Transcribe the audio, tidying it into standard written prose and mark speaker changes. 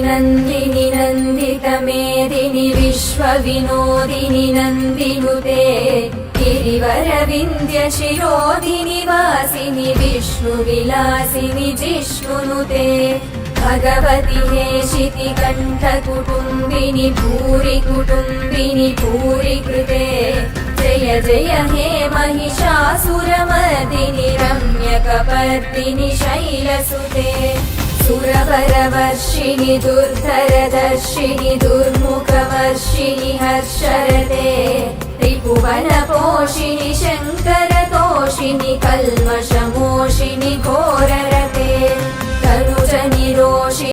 Speaker 1: नन्दिनि नन्दितमेदिनि विश्वविनोदिनि नन्दिनुते गिरिवरविन्द्यशिरोदिनि वासिनि विष्णुविलासिनि जिष्णुनुते भगवति हेशितिकण्ठकुटुम्बिनि भूरि कुटुम्बिनि भूरि कृते जय जय हे महिषासुरमर्दिनि रम्यकपर्दिनि शैलसुते सुरवरवर्षिणि दुर्धरदर्शिनि दुर्मुखवर्षिणि हर्षरते त्रिभुवनपोषिणि शङ्करतोषिणि कल्मषमोषिणि घोररते तनुजनिरोषि